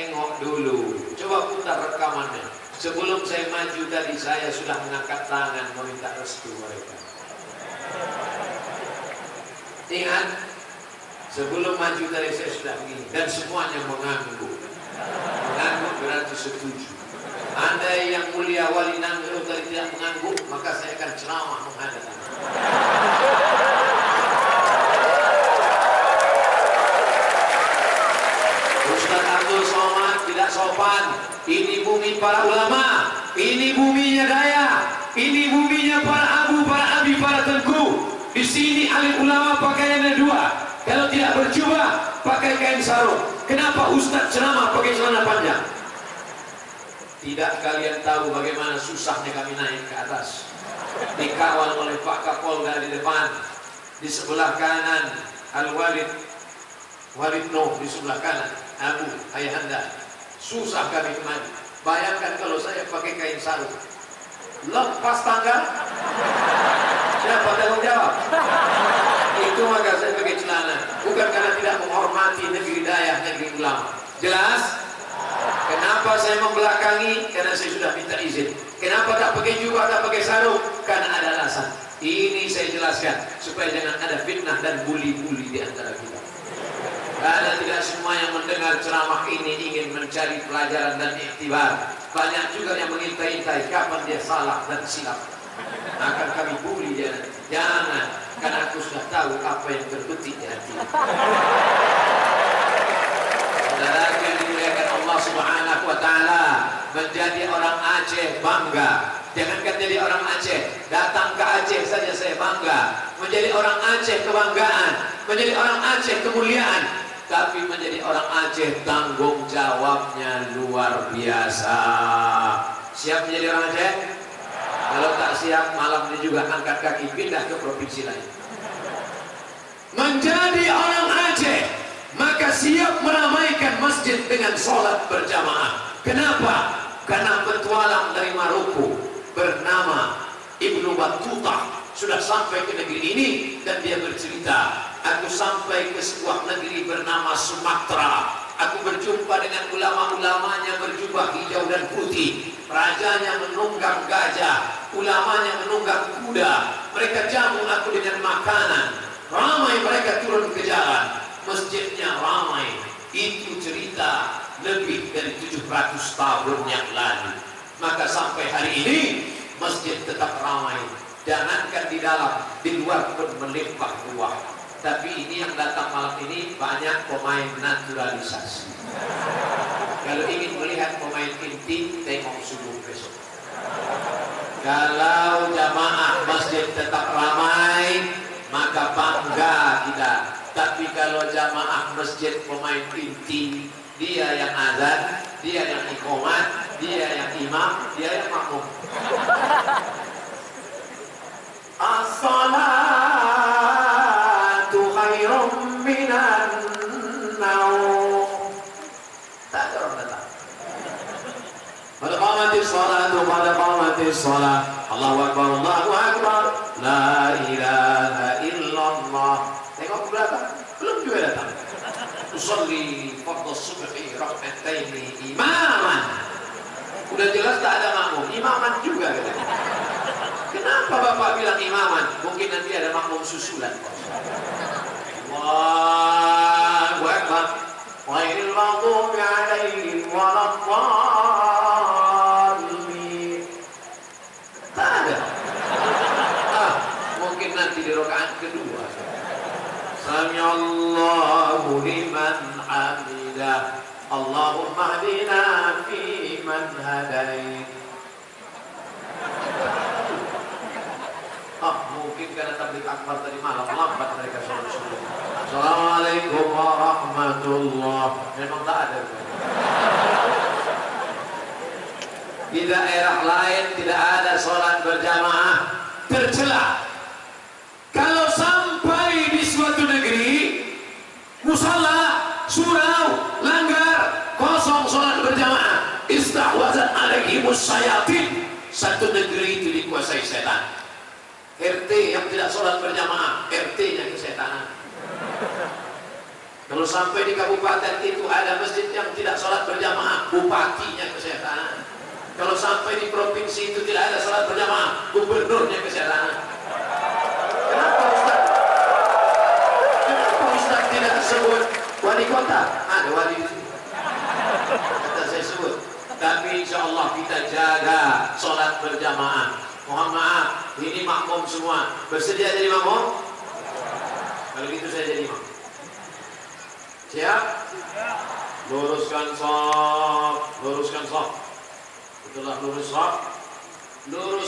tengok dulu. Coba putar rekamannya. Sebelum saya maju tadi, saya sudah mengangkat tangan meminta restu mereka. Ingat, sebelum maju tadi saya sudah begini. Dan semuanya mengangguk. Mengangguk berarti setuju. Andai yang mulia Wali Nangguru tadi tidak mengangguk, maka saya akan ceramah menghadap Anda. Ustaz Abdul Somad tidak sopan. Ini bumi para ulama, ini buminya Daya, ini buminya para abu, para abi, para tengku. Di sini alim ulama pakaiannya dua. Kalau tidak berjubah, pakai kain sarung. Kenapa Ustaz ceramah pakai celana panjang? Tidak kalian tahu bagaimana susahnya kami naik ke atas. Dikawal oleh Pak Kapolda di depan. Di sebelah kanan Al-Walid Nuh, di sebelah kanan Abu Ayahanda. Susah kami kemari. Bayangkan kalau saya pakai kain sarung. Lepas tangga, siapa tanggung jawab? Itu maka saya pakai celana. Bukan karena tidak menghormati negeri Daya, negeri ulama. Jelas? Kenapa saya membelakangi? Karena saya sudah minta izin. Kenapa tak pakai jubah, tak pakai sarung? Karena ada alasan. Ini saya jelaskan supaya jangan ada fitnah dan bully-bully di antara kita. Karena tidak semua yang mendengar ceramah ini ingin mencari pelajaran dan iktibar. Banyak juga yang mengintai-intai kapan dia salah dan silap. Akan kami bully dia nanti. Jangan, karena aku sudah tahu apa yang terbetik di hati. Saudara yang dimuliakan Allah Subhanahu wa taala, menjadi orang Aceh bangga. Jangankan jadi orang Aceh, datang ke Aceh saja saya bangga. Menjadi orang Aceh kebanggaan, menjadi orang Aceh kemuliaan. Tapi menjadi orang Aceh tanggung jawabnya luar biasa. Siap menjadi orang Aceh? Kalau tak siap, malam ini juga angkat kaki pindah ke provinsi lain. Menjadi orang Aceh, maka siap meramaikan masjid dengan sholat berjamaah. Kenapa? Karena petualang dari Maroko bernama Ibnu Battuta sudah sampai ke negeri ini dan dia bercerita, aku sampai ke sebuah negeri bernama Sumatera. Aku berjumpa dengan ulama-ulamanya berjubah hijau dan putih. Rajanya menunggang gajah, ulamanya menunggang kuda. Mereka jamu aku dengan makanan. Ramai mereka turun ke jalan. Masjidnya ramai. Itu cerita lebih dari 700 tahun yang lalu. Maka sampai hari ini masjid tetap ramai. Jangankan di dalam, di luar pun melimpah ruah. Tapi ini yang datang malam ini banyak pemain naturalisasi. Kalau ingin melihat pemain inti, tengok subuh besok. Kalau jamaah masjid tetap ramai, maka bangga kita. Tapi kalau jamaah masjid pemain inti, dia yang azan, dia yang iqamat, dia yang imam, dia yang makmum. As-salatu khairum minan naum. Tak ada orang datang. Qad qamatis salatu, qad qamatis salat. Allahu akbar, Allahu akbar. La ilaha illallah. Tengok ke belakang, belum juga datang. Usolli fardhu subhi rak'ataini imaman. Udah jelas tak ada makmum, imaman juga katanya. Kenapa Bapak bilang imaman? Mungkin nanti ada makmum susulan. Allahu akbar. Ghairil maghdubi 'alaihim waladdallin. Tak ada. Mungkin nanti di rakaat kedua. Sami'allahu liman hamidah. Allahumma hdina fi man hadait. Mungkin karena tabligh akbar tadi malam lambat mereka sholat subuh. Assalamualaikum warahmatullahi. Memang tak ada. Di daerah lain tidak ada sholat berjamaah, tercela. Kalau sampai di suatu negeri, musalla, surau, langgar, kosong sholat berjamaah, istahwazat alaihimus syayatin. Satu negeri itu dikuasai setan. RT yang tidak sholat berjamaah, RT-nya kesetanan. Kalau sampai di kabupaten itu ada masjid yang tidak sholat berjamaah, bupatinya ke sana. Kalau sampai di provinsi itu tidak ada salat berjamaah, gubernurnya ke sana. Kenapa Ustaz? Kenapa Ustaz tidak sebut wali kota? Ada wali di sini. Kata saya sebut. Tapi insya Allah kita jaga salat berjamaah. Mohon maaf, ini makmum semua. Bersedia jadi makmum? Kalau gitu saya jadi imam. Siap? Luruskan shaf, luruskan shaf. Setelah lurus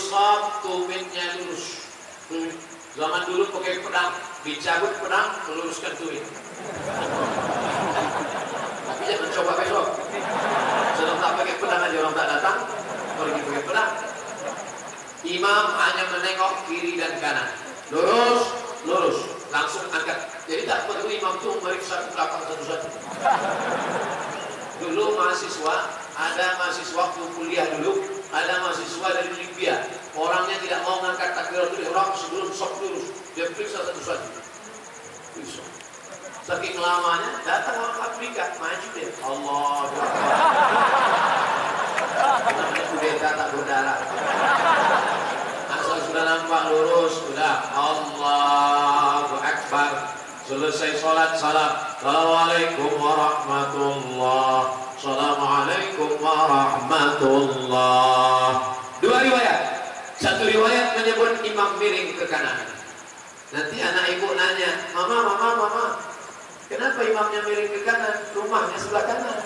shaf, tumitnya lurus. Zaman dulu pakai pedang, dicabut pedang, meluruskan tumit. Tapi jangan coba besok. Sedang tak pakai pedang aja orang tak datang, pergi pakai pedang. Imam hanya menengok kiri dan kanan. Lurus, lurus, langsung angkat. Jadi tak perlu imam itu meriksa ke belakang satu-satu. Dulu mahasiswa, ada mahasiswa kuliah dulu, ada mahasiswa dari Libya. Orangnya tidak mau mengangkat takbiratul ihram sebelum sok lurus. Dia periksa satu-satu. Saking lamanya, datang orang Afrika, maju dia. Allah namanya kudeta tak berdarah. Asal sudah nampak lurus, sudah Allahu Akbar. Selesai sholat, salam. Assalamualaikum warahmatullah. Assalamualaikum warahmatullah. Dua riwayat. Satu riwayat menyebut imam miring ke kanan. Nanti anak ibu nanya, Mama, kenapa imamnya miring ke kanan? Rumahnya sebelah kanan.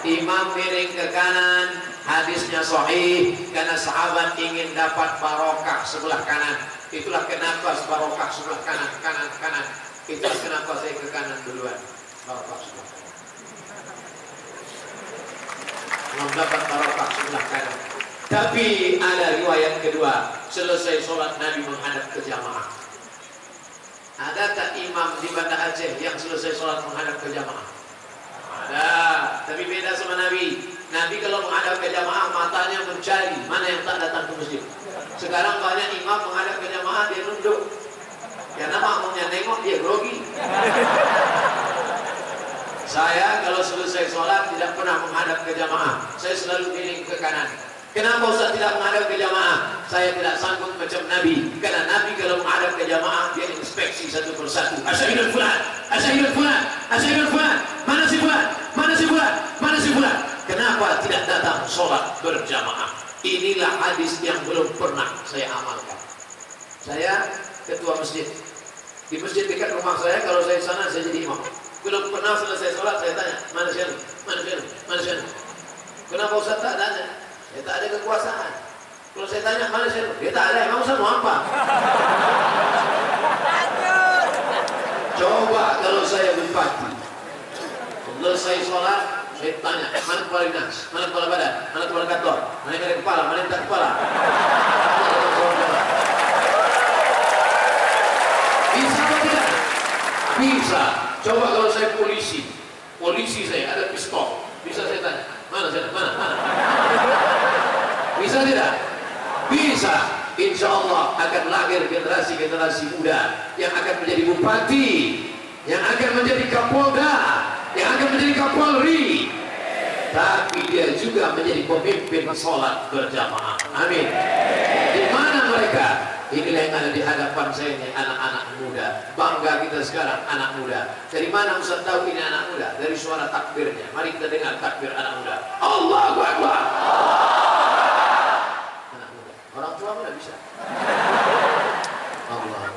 Imam miring ke kanan, hadisnya sahih, karena sahabat ingin dapat barokah sebelah kanan. Itulah kenapa barokah sebelah kanan. Itulah kenapa saya ke kanan duluan. Barokah sebelah kanan. Belum dapat barokah sebelah kanan. Tapi ada riwayat kedua, selesai sholat Nabi menghadap ke jamaah. Ada tak imam di Banda Aceh yang selesai sholat menghadap ke jamaah? Ada, tapi beda sama Nabi. Nabi kalau menghadap ke jamaah matanya mencari mana yang tak datang ke masjid. Sekarang banyak imam menghadap ke jamaah dia nunduk. Karena makmumnya nengok dia grogi. Saya kalau selesai sholat tidak pernah menghadap ke jamaah. Saya selalu miring ke kanan. Kenapa Ustaz tidak menghadap ke jamaah? Saya tidak sanggup macam Nabi. Karena Nabi kalau menghadap ke jamaah dia inspeksi satu persatu. Asyhadu fulan, asyhadu fulan, asyhadu fulan. Mana si fulan? Mana si fulan? Mana si fulan? Kenapa tidak datang sholat berjamaah? Inilah hadis yang belum pernah saya amalkan. Saya ketua masjid. Di masjid dekat rumah saya, kalau saya sana saya jadi imam. Belum pernah selesai sholat saya tanya, mana sih? Mana sih? Mana sih? Kenapa Ustaz tak tanya? Dia tak ada kekuasaan. Kalau saya tanya mana sih? Dia tak ada. Emang Ustaz mau apa? Coba kalau saya bupati, selesai sholat saya tanya, mana kepala dinas, mana kepala badan, mana kepala kantor, mana yang ada kepala, mana yang tak kepala. Bisa atau tidak? Bisa. Coba kalau saya polisi saya ada pistol, bisa saya tanya, mana saya, mana? Bisa tidak? Bisa. Insya Allah akan lahir generasi-generasi muda yang akan menjadi bupati, yang akan menjadi kapolda, yang akan menjadi kapolri. Tapi dia juga menjadi pemimpin sholat berjamaah. Amin. Di mana mereka? Inilah yang ada di hadapan saya ini, anak-anak muda. Bangga kita sekarang anak muda. Dari mana Ustaz tahu ini anak muda? Dari suara takbirnya. Mari kita dengar takbir anak muda. Allahu Akbar. Anak muda. Orang tua mana bisa? Allah.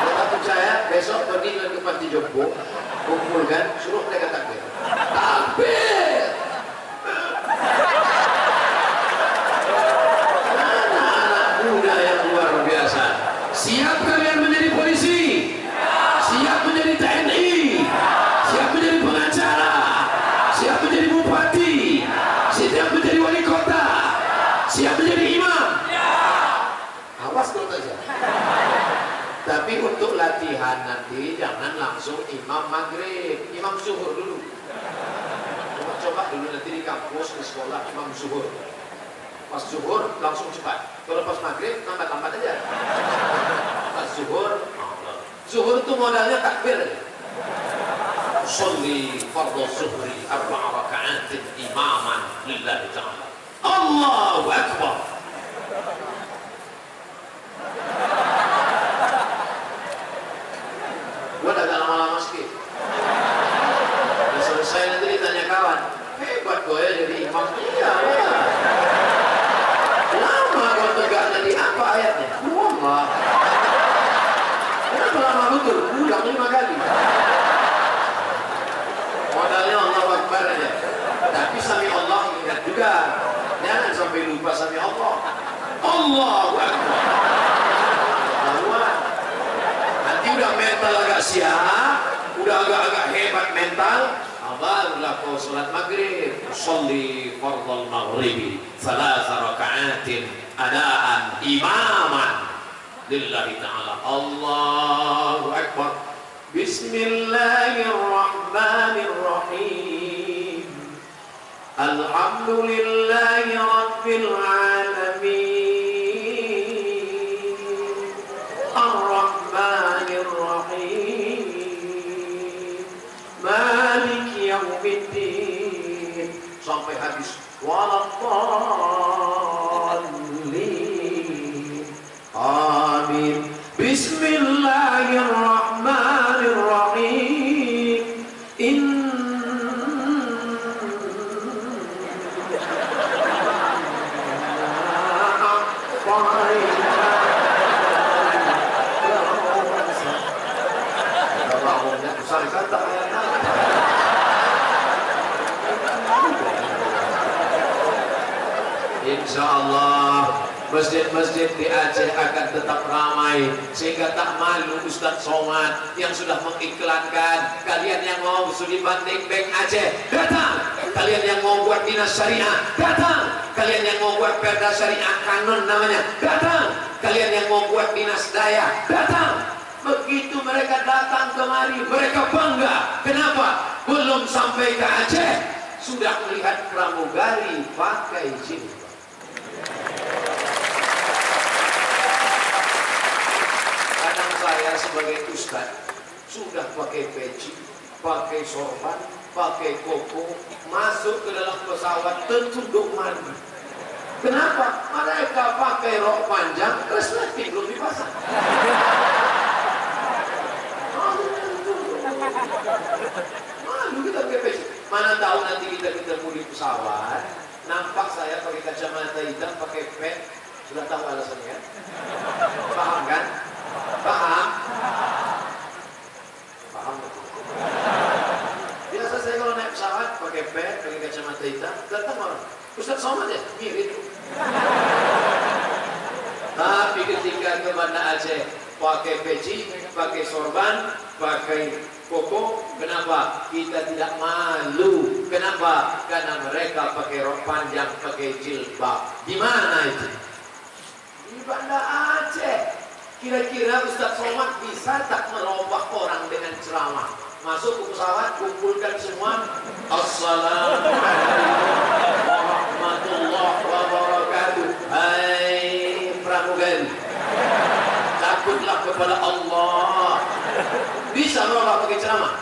Kalau tak percaya, besok pergi ke Panti Jompo, kumpulkan, suruh mereka takbir. Takbir. Muda yang luar biasa. Siap kalian menjadi polisi? Siap menjadi TNI? Siap menjadi pengacara? Siap menjadi bupati? Siap menjadi wali kota? Siap menjadi imam? Awas kalau tak siap. Tapi untuk latihan nanti jangan langsung imam maghrib, imam zuhur dulu. Coba dulu nanti di kampus, di sekolah imam zuhur. Pas zuhur langsung cepat. Kalau pas maghrib lambat-lambat aja. Pas zuhur itu modalnya takbir aja. Sholli fardhu zuhri 4 raka'atin imaman lillahi ta'ala. Allahu Akbar. Gua agak lama-lama sedikit. Udah selesai nanti ditanya kawan, hebat gue ya jadi imam. Iya, ya. Lama gue tegak jadi apa ayatnya? Lama. Kenapa lama betul? Ulang 5 kali. Modalnya Allahu Akbar aja. Tapi sami Allah ingat juga. Jangan sampai lupa sami Allah. Allahu Akbar. Nanti udah mental agak siap, udah agak-agak hebat mental, barulah kau sholat maghrib. Sholli fardhal maghribi 3 raka'atin adaan imaman lillahi ta'ala. Allahu Akbar. Bismillahirrahmanirrahim. Alhamdulillahi rabbil alamin. Ar-Rahmanir Rahim. Malik yaumiddin. Sampai habis. Waladdallin. Amin. Bismillahirrahmanirrahim. Insyaallah masjid-masjid di Aceh akan tetap ramai sehingga tak malu Ustaz Somad yang sudah mengiklankan. Kalian yang mau studi banding Bank Aceh datang, kalian yang mau buat dinas syariah datang, kalian yang mau buat perda syariah kanon namanya datang, kalian yang mau buat dinas daya datang. Begitu mereka datang kemari, mereka bangga. Kenapa? Belum sampai ke Aceh sudah melihat pramugari pakai jilbab. Kadang saya sebagai ustaz sudah pakai peci, pakai sorban, pakai koko, masuk ke dalam pesawat tertunduk mandi. Kenapa? Mereka pakai rok panjang, resleting belum dipasang. Malu kita pakai peci. Mana tahu nanti kita ketemu di pesawat, nampak saya pakai kacamata hitam, pakai pet. Sudah tahu alasannya? Paham kan? Paham? Paham betul. Biasa saya kalau naik pesawat pakai pet, pakai kacamata hitam, datang orang, Ustaz Somad ya? Mirip. Tapi ketika ke Banda Aceh pakai peci, pakai sorban, pakai koko, kenapa? Kita tidak malu. Kenapa? Karena mereka pakai rok panjang, pakai jilbab. Di mana itu? Di Banda Aceh. Kira-kira Ustaz Somad bisa tak merubah orang dengan ceramah? Masuk ke pesawat, kumpulkan semua. Assalamualaikum warahmatullahi wabarakatuh. Hai pramugari, takutlah kepada Allah. Bisa merubah pakai ceramah?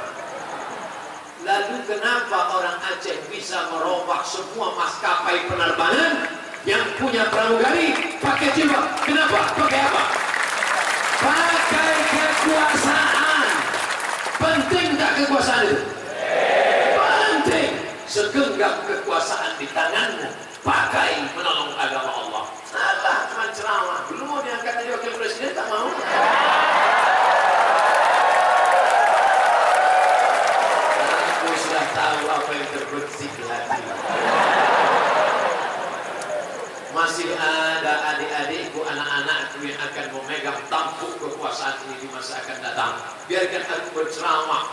Lalu kenapa orang Aceh bisa merubah semua maskapai penerbangan yang punya pramugari pakai jilbab? Kenapa? Pakai apa? Pakai kekuasaan. Penting tak kekuasaan itu? Penting. Segenggam kekuasaan di tanganmu, pakai menolong agama Allah. Salah cuma ceramah. Dulu mau diangkat jadi wakil presiden, tak mau. Aku sudah tahu apa yang terbersih di hati. Masih ada adik-adikku, anak-anakku yang akan memegang tampuk kekuasaan ini di masa akan datang. Biarkan aku berceramah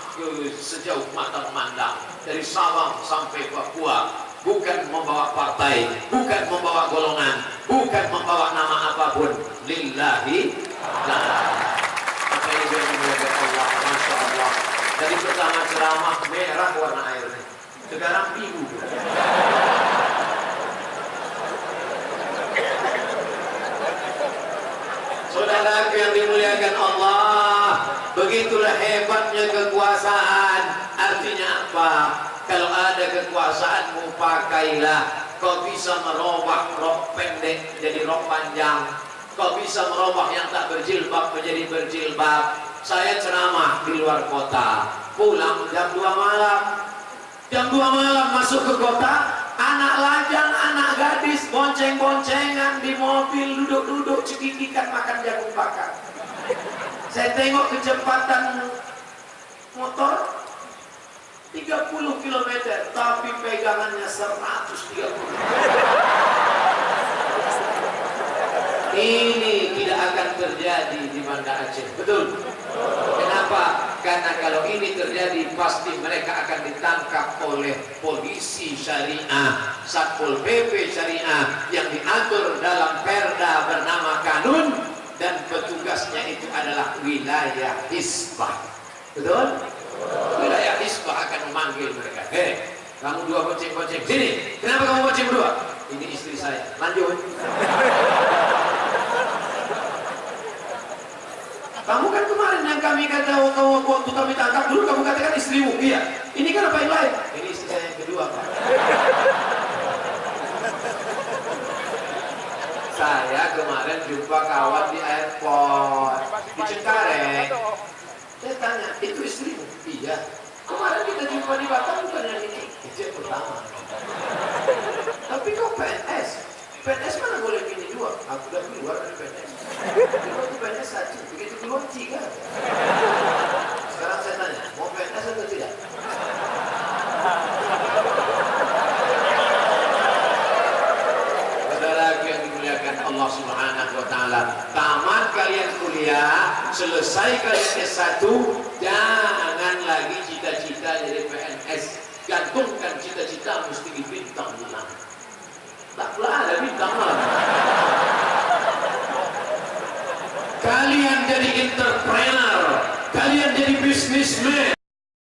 sejauh mata memandang, dari Sabang sampai Papua. Bukan membawa partai, bukan membawa golongan, bukan membawa nama apapun. Lillahi ta'ala. Apa yang dimuliakan Allah, Masya Allah. Dari pertama ceramah merah warna airnya, sekarang biru. Saudara yang dimuliakan Allah, begitulah hebatnya kekuasaan. Artinya apa? Kalau ada kekuasaanmu, pakailah. Kau bisa merubah rok pendek jadi rok panjang. Kau bisa merubah yang tak berjilbab menjadi berjilbab. Saya ceramah di luar kota, pulang jam 2 malam. Jam 2 malam masuk ke kota, anak lajang, anak gadis bonceng-boncengan di mobil, duduk-duduk cekikikan makan jagung bakar. Saya tengok kecepatan motor 30 km, tapi pegangannya 130. Ini tidak akan terjadi di Banda Aceh, betul? Kenapa? Karena kalau ini terjadi pasti mereka akan ditangkap oleh polisi syariah, Satpol PP syariah yang diatur dalam perda bernama kanun, dan petugasnya itu adalah wilayah Hisbah. Betul? Wilayah Hisbah akan memanggil mereka. Hei, kamu dua bonceng-bonceng sini. Kenapa kamu bonceng berdua? Ini istri saya. Lanjut. Kamu kan kemarin yang kami kata waktu kami tangkap dulu kamu katakan istrimu. Iya. Ini kan apa yang lain? Ini istri saya yang kedua, Pak. Saya kemarin jumpa kawan di airport di Cengkareng. Saya tanya, itu istrimu? Iya. Kemarin kita jumpa di Batam bukan yang ini. Itu yang pertama. Tapi kok PNS? PNS mana boleh pilih dua? Aku udah keluar dari PNS. Waktu PNS satu, begitu keluar 3. Sekarang saya tanya, mau PNS atau tidak? Saudara yang dimuliakan Allah Subhanahu wa taala, tamat kalian kuliah, selesai kalian S1, jangan lagi cita-cita jadi PNS. Gantungkan cita-cita mesti di bintang 6. Tak pernah ada bintang 6. Kalian jadi entrepreneur, kalian jadi businessman.